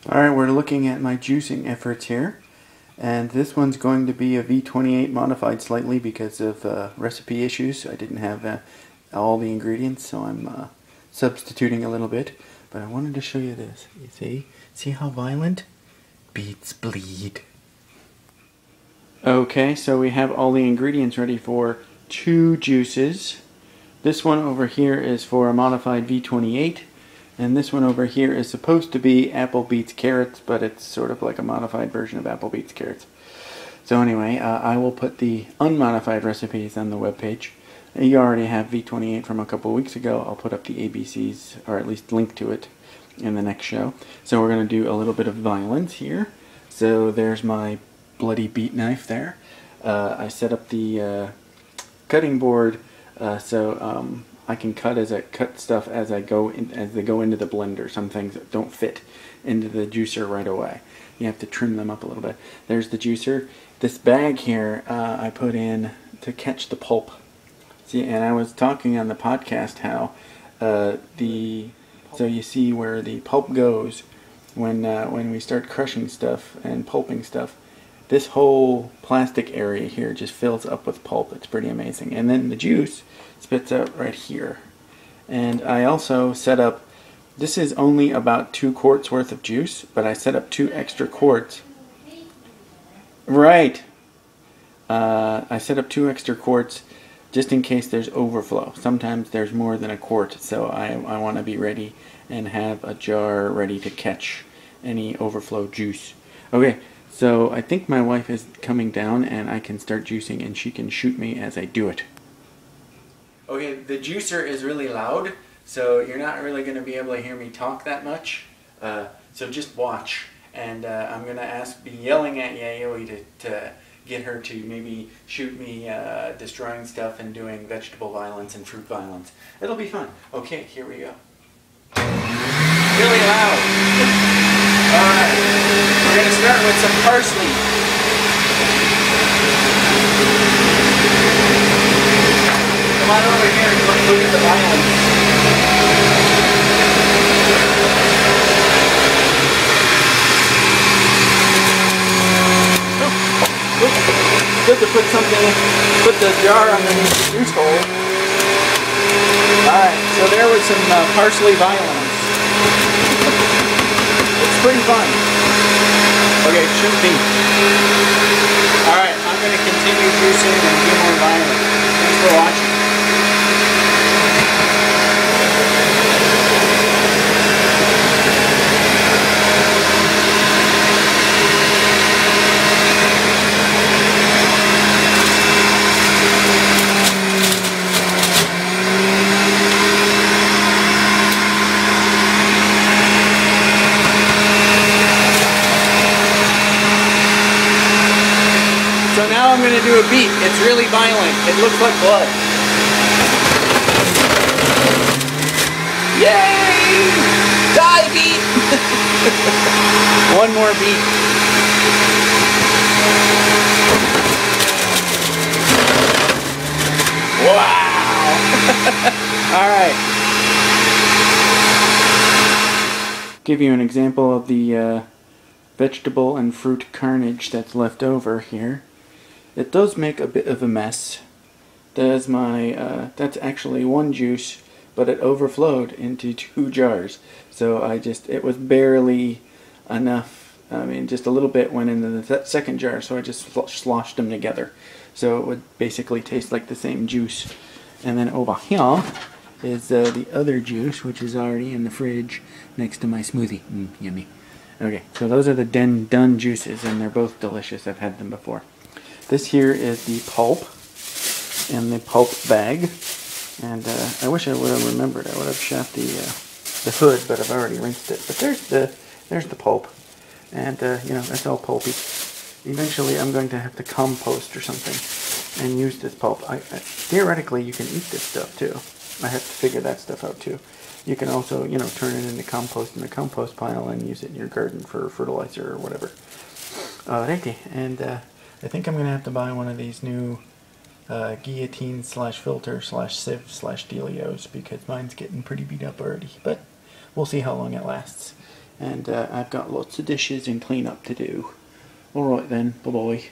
Alright, we're looking at my juicing efforts here, and this one's going to be a V28 modified slightly because of recipe issues. I didn't have all the ingredients, so I'm substituting a little bit, but I wanted to show you this. You see how violent? Beets bleed. Okay, so we have all the ingredients ready for 2 juices. This one over here is for a modified V28. And this one over here is supposed to be apple beets carrots, but it's sort of like a modified version of apple beets carrots. So anyway, I will put the unmodified recipes on the webpage. You already have V28 from a couple weeks ago. I'll put up the ABCs, or at least link to it, in the next show. So we're going to do a little bit of violence here. So there's my bloody beet knife there. I set up the cutting board so I can cut stuff as they go into the blender. Some things that don't fit into the juicer right away. You have to trim them up a little bit. There's the juicer. This bag here I put in to catch the pulp. See, and I was talking on the podcast how so you see where the pulp goes when we start crushing stuff and pulping stuff. This whole plastic area here just fills up with pulp. It's pretty amazing. And then the juice spits out right here. And I also set up, this is only about 2 quarts worth of juice, but I set up 2 extra quarts. Right. I set up 2 extra quarts just in case there's overflow. Sometimes there's more than a quart, so I want to be ready and have a jar ready to catch any overflow juice. Okay. So I think my wife is coming down and I can start juicing and she can shoot me as I do it. Okay, the juicer is really loud, so you're not really going to be able to hear me talk that much. So just watch. And I'm going to be yelling at Yayoi to get her to maybe shoot me destroying stuff and doing vegetable violence and fruit violence. It'll be fun. Okay, here we go. Really loud. Alright. We're going to start with some parsley. Come on over here and look at the violence. Good to put the jar underneath the juice hole. Alright, so there was some parsley violence. It's pretty fun. Okay, shouldn't be. Alright, I'm going to continue juicing and do more violence. Thanks for watching. So now I'm going to do a beet. It's really violent. It looks like blood. Yay! Die, beet! One more beet. Wow! Alright. Give you an example of the vegetable and fruit carnage that's left over here. It does make a bit of a mess. That's that's actually 1 juice, but it overflowed into 2 jars. So it was barely enough. I mean, just a little bit went into the second jar, so I just sloshed them together. So it would basically taste like the same juice. And then over here is the other juice, which is already in the fridge next to my smoothie. Yummy. Okay, so those are the done juices, and they're both delicious. I've had them before. This here is the pulp in the pulp bag, and I wish I would have remembered. I would have shot the hood, but I've already rinsed it. But there's the pulp, and you know, that's all pulpy. Eventually, I'm going to have to compost or something and use this pulp. Theoretically, you can eat this stuff too. I have to figure that stuff out too. You can also, you know, turn it into compost in the compost pile and use it in your garden for fertilizer or whatever. Alrighty, and I think I'm going to have to buy one of these new guillotine slash filter slash sieve slash dealios because mine's getting pretty beat up already. But we'll see how long it lasts. and I've got lots of dishes and cleanup to do. Alright then, bye bye.